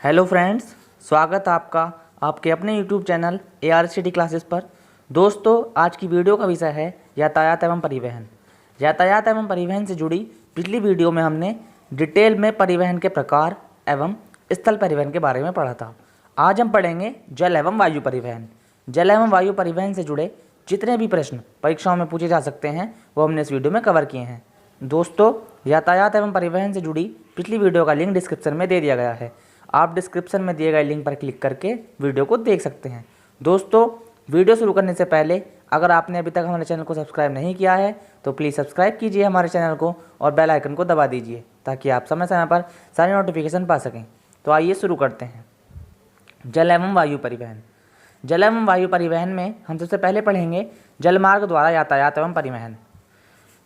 Hello friends, स्वागत है आपका आपके अपने यूट्यूब चैनल ARCT क्लासेस पर। दोस्तों, आज की वीडियो का विषय है यातायात एवं परिवहन। यातायात एवं परिवहन से जुड़ी पिछली वीडियो में हमने डिटेल में परिवहन के प्रकार एवं स्थल परिवहन के बारे में पढ़ा था। आज हम पढ़ेंगे जल एवं वायु परिवहन। जल एवं वायु परिवहन से जुड़े जितने भी प्रश्न परीक्षाओं में पूछे जा सकते हैं वो हमने इस वीडियो में कवर किए हैं। दोस्तों, यातायात एवं परिवहन से जुड़ी पिछली वीडियो का लिंक डिस्क्रिप्शन में दे दिया गया है। आप डिस्क्रिप्शन में दिए गए लिंक पर क्लिक करके वीडियो को देख सकते हैं। दोस्तों, वीडियो शुरू करने से पहले अगर आपने अभी तक हमारे चैनल को सब्सक्राइब नहीं किया है तो प्लीज़ सब्सक्राइब कीजिए हमारे चैनल को और बेल आइकन को दबा दीजिए ताकि आप समय समय पर सारे नोटिफिकेशन पा सकें। तो आइए शुरू करते हैं। जल एवं वायु परिवहन। जल एवं वायु परिवहन में हम सबसे पहले पढ़ेंगे जलमार्ग द्वारा यातायात एवं परिवहन।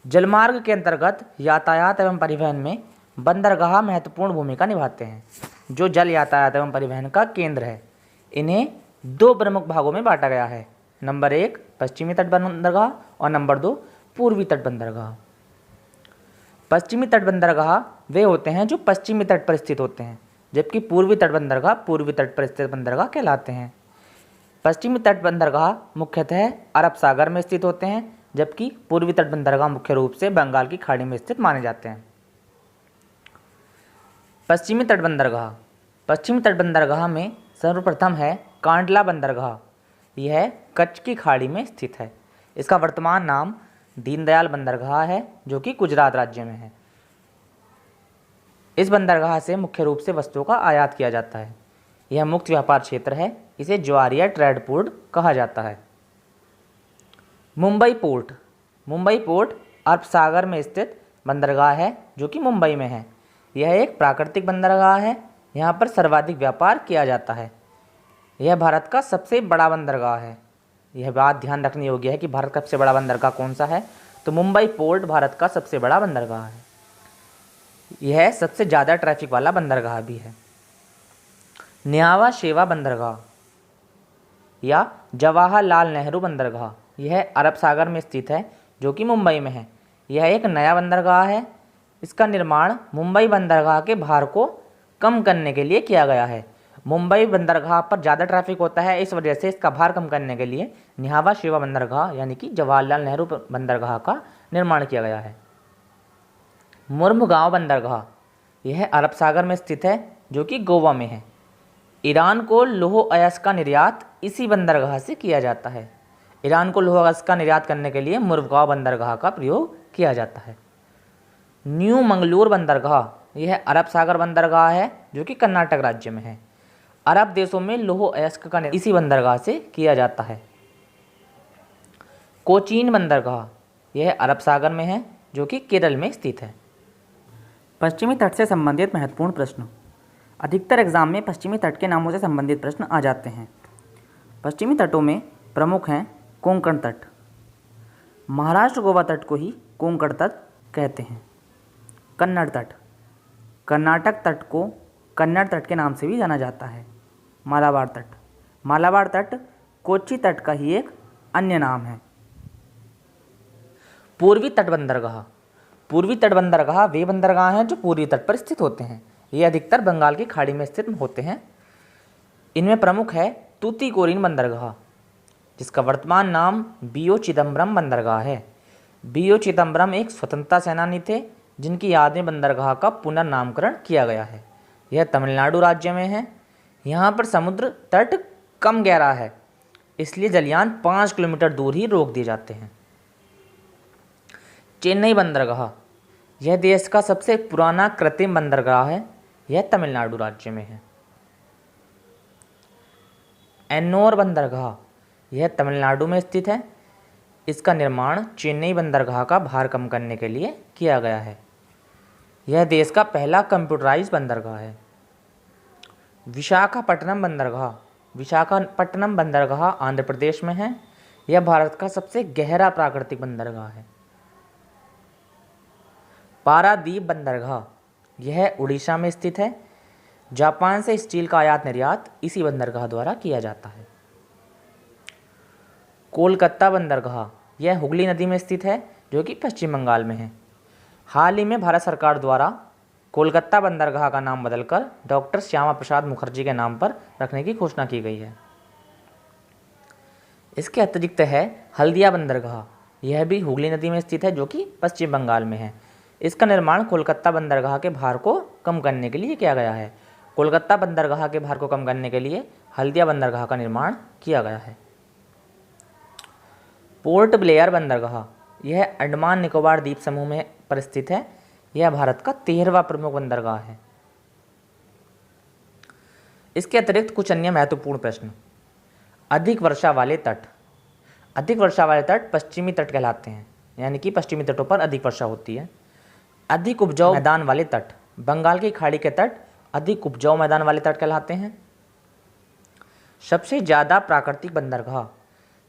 जलमार्ग के अंतर्गत यातायात एवं परिवहन में बंदरगाह महत्वपूर्ण भूमिका निभाते हैं, जो जल यातायात एवं परिवहन का केंद्र है। इन्हें दो प्रमुख भागों में बांटा गया है। नंबर 1 पश्चिमी तट बंदरगाह और नंबर 2 पूर्वी तट बंदरगाह। पश्चिमी तट बंदरगाह वे होते हैं जो पश्चिमी तट पर स्थित होते हैं, जबकि पूर्वी तट बंदरगाह पूर्वी तट पर स्थित बंदरगाह कहलाते हैं। पश्चिमी तट बंदरगाह मुख्यतः अरब सागर में स्थित होते हैं, जबकि पूर्वी तट बंदरगाह मुख्य रूप से बंगाल की खाड़ी में स्थित माने जाते हैं। पश्चिमी तट बंदरगाह। पश्चिमी तट बंदरगाह में सर्वप्रथम है कांडला बंदरगाह। यह कच्छ की खाड़ी में स्थित है। इसका वर्तमान नाम दीनदयाल बंदरगाह है, जो कि गुजरात राज्य में है। इस बंदरगाह से मुख्य रूप से वस्तुओं का आयात किया जाता है। यह मुक्त व्यापार क्षेत्र है। इसे ज्वारिया ट्रेड पोर्ट कहा जाता है। मुंबई पोर्ट। मुंबई पोर्ट अरब सागर में स्थित बंदरगाह है, जो कि मुंबई में है। यह एक प्राकृतिक बंदरगाह है। यहाँ पर सर्वाधिक व्यापार किया जाता है। यह भारत का सबसे बड़ा बंदरगाह है। यह बात ध्यान रखने योग्य है कि भारत का सबसे बड़ा बंदरगाह कौन सा है, तो मुंबई पोर्ट भारत का सबसे बड़ा बंदरगाह है। यह सबसे ज़्यादा ट्रैफिक वाला बंदरगाह भी है। न्यावा शेवा बंदरगाह या जवाहरलाल नेहरू बंदरगाह, यह अरब सागर में स्थित है, जो कि मुंबई में है। यह एक नया बंदरगाह है। इसका निर्माण मुंबई बंदरगाह के भार को कम करने के लिए किया गया है। मुंबई बंदरगाह पर ज़्यादा ट्रैफिक होता है, इस वजह से इसका भार कम करने के लिए न्यावा शेवा बंदरगाह यानी कि जवाहरलाल नेहरू बंदरगाह का निर्माण किया गया है। मुर्मुगांव बंदरगाह, यह अरब सागर में स्थित है, जो कि गोवा में है। ईरान को लौह अयस्क का निर्यात इसी बंदरगाह से किया जाता है। ईरान को लौह अयस्क का निर्यात करने के लिए मुर्मुगांव बंदरगाह का प्रयोग किया जाता है। न्यू मंगलूर बंदरगाह, यह अरब सागर बंदरगाह है, जो कि कर्नाटक राज्य में है। अरब देशों में लौह अयस्क का इसी बंदरगाह से किया जाता है। कोचीन बंदरगाह, यह अरब सागर में है, जो कि केरल में स्थित है। पश्चिमी तट से संबंधित महत्वपूर्ण प्रश्न। अधिकतर एग्जाम में पश्चिमी तट के नामों से संबंधित प्रश्न आ जाते हैं। पश्चिमी तटों में प्रमुख हैं कोंकण तट। महाराष्ट्र गोवा तट को ही कोंकण तट कहते हैं। कन्नड़ तट। कर्नाटक तट को कन्नड़ तट के नाम से भी जाना जाता है। मालाबार तट। मालाबार तट कोच्चि तट का ही एक अन्य नाम है। पूर्वी तट बंदरगाह। पूर्वी तट बंदरगाह वे बंदरगाह हैं जो पूर्वी तट पर स्थित होते हैं। ये अधिकतर बंगाल की खाड़ी में स्थित होते हैं। इनमें प्रमुख है तूतीकोरिन बंदरगाह, जिसका वर्तमान नाम B.O. चिदम्बरम बंदरगाह है। B.O. चिदम्बरम एक स्वतंत्रता सेनानी थे, जिनकी याद में बंदरगाह का पुनर्नामकरण किया गया है। यह तमिलनाडु राज्य में है। यहाँ पर समुद्र तट कम गहरा है, इसलिए जलयान 5 किलोमीटर दूर ही रोक दिए जाते हैं। चेन्नई बंदरगाह, यह देश का सबसे पुराना कृत्रिम बंदरगाह है। यह तमिलनाडु राज्य में है। एन्नोर बंदरगाह, यह तमिलनाडु में स्थित है। इसका निर्माण चेन्नई बंदरगाह का भार कम करने के लिए किया गया है। यह देश का पहला कंप्यूटराइज बंदरगाह है। विशाखापट्टनम बंदरगाह। विशाखापट्टनम बंदरगाह आंध्र प्रदेश में है। यह भारत का सबसे गहरा प्राकृतिक बंदरगाह है। पारादीप बंदरगाह, यह उड़ीसा में स्थित है। जापान से स्टील का आयात निर्यात इसी बंदरगाह द्वारा किया जाता है। कोलकाता बंदरगाह, यह हुगली नदी में स्थित है, जो कि पश्चिम बंगाल में है। हाल ही में भारत सरकार द्वारा कोलकाता बंदरगाह का नाम बदलकर डॉक्टर श्यामा प्रसाद मुखर्जी के नाम पर रखने की घोषणा की गई है। इसके अतिरिक्त है हल्दिया बंदरगाह, यह भी हुगली नदी में स्थित है जो कि पश्चिम बंगाल में है। इसका निर्माण कोलकाता बंदरगाह के भार को कम करने के लिए किया गया है। कोलकाता बंदरगाह के भार को कम करने के लिए हल्दिया बंदरगाह का निर्माण किया गया है। पोर्ट ब्लेयर बंदरगाह, यह अंडमान निकोबार द्वीप समूह में पर स्थित है। यह भारत का 13वां प्रमुख बंदरगाह है। इसके अतिरिक्त कुछ अन्य महत्वपूर्ण प्रश्न। अधिक वर्षा वाले तट, अधिक वर्षा वाले तट पश्चिमी तट कहलाते हैं, यानी कि पश्चिमी तटों पर अधिक वर्षा होती है। अधिक उपजाऊ मैदान वाले तट, बंगाल की खाड़ी के तट अधिक उपजाऊ मैदान वाले तट कहलाते हैं। सबसे ज़्यादा प्राकृतिक बंदरगाह,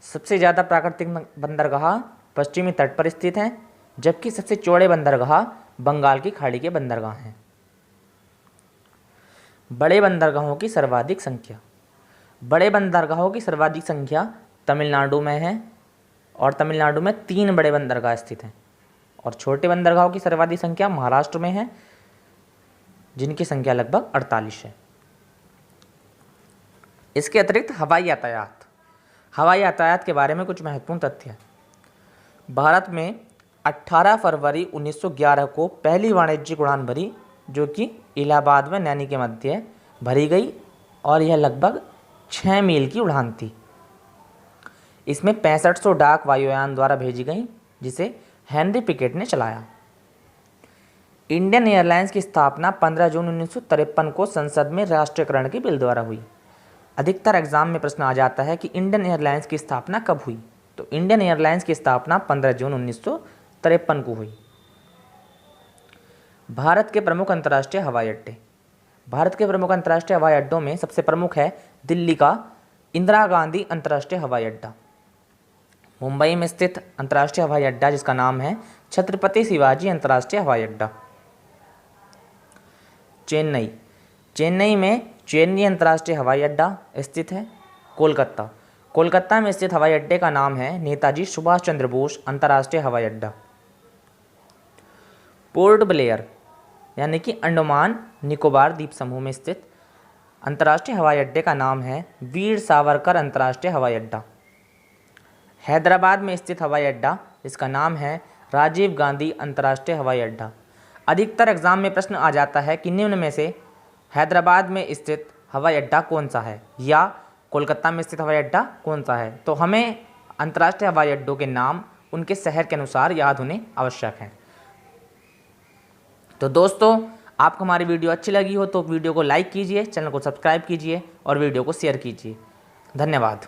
सबसे ज़्यादा प्राकृतिक बंदरगाह पश्चिमी तट पर स्थित हैं, जबकि सबसे चौड़े बंदरगाह बंगाल की खाड़ी के बंदरगाह हैं। बड़े बंदरगाहों की सर्वाधिक संख्या, बड़े बंदरगाहों की सर्वाधिक संख्या तमिलनाडु में है और तमिलनाडु में 3 बड़े बंदरगाह स्थित हैं। और छोटे बंदरगाहों की सर्वाधिक संख्या महाराष्ट्र में है, जिनकी संख्या लगभग 48 है। इसके अतिरिक्त हवाई यातायात, हवाई यातायात के बारे में कुछ महत्वपूर्ण तथ्य हैं। भारत में 18 फरवरी 1911 को पहली वाणिज्यिक उड़ान भरी, जो कि इलाहाबाद में नैनी के मध्य भरी गई और यह लगभग 6 मील की उड़ान थी। इसमें 6500 डाक वायुयान द्वारा भेजी गई, जिसे हेनरी पिकेट ने चलाया। इंडियन एयरलाइंस की स्थापना 15 जून 1953 को संसद में राष्ट्रीयकरण के बिल द्वारा हुई। अधिकतर एग्जाम में प्रश्न आ जाता है कि इंडियन एयरलाइंस की स्थापना कब हुई, तो इंडियन एयरलाइंस की स्थापना 15 जून 1953 को हुई। भारत के प्रमुख अंतर्राष्ट्रीय हवाई अड्डे, भारत के प्रमुख अंतर्राष्ट्रीय हवाई अड्डों में सबसे प्रमुख है दिल्ली का इंदिरा गांधी अंतर्राष्ट्रीय हवाई अड्डा, मुंबई में स्थित अंतर्राष्ट्रीय हवाई अड्डा जिसका नाम है छत्रपति शिवाजी अंतर्राष्ट्रीय हवाई अड्डा, चेन्नई, चेन्नई में चेन्नई अंतर्राष्ट्रीय हवाई अड्डा स्थित है। कोलकाता, कोलकाता में स्थित हवाई अड्डे का नाम है नेताजी सुभाष चंद्र बोस अंतर्राष्ट्रीय हवाई अड्डा। पोर्ट ब्लेयर यानी कि अंडमान निकोबार द्वीप समूह में स्थित अंतर्राष्ट्रीय हवाई अड्डे का नाम है वीर सावरकर अंतर्राष्ट्रीय हवाई अड्डा। हैदराबाद में स्थित हवाई अड्डा इसका नाम है राजीव गांधी अंतर्राष्ट्रीय हवाई अड्डा। अधिकतर एग्जाम में प्रश्न आ जाता है कि निम्न में से हैदराबाद में स्थित हवाई अड्डा कौन सा है या कोलकाता में स्थित हवाई अड्डा कौन सा है, तो हमें अंतर्राष्ट्रीय हवाई अड्डों के नाम उनके शहर के अनुसार याद होने आवश्यक हैं। तो दोस्तों, आपको हमारी वीडियो अच्छी लगी हो तो वीडियो को लाइक कीजिए, चैनल को सब्सक्राइब कीजिए और वीडियो को शेयर कीजिए। धन्यवाद।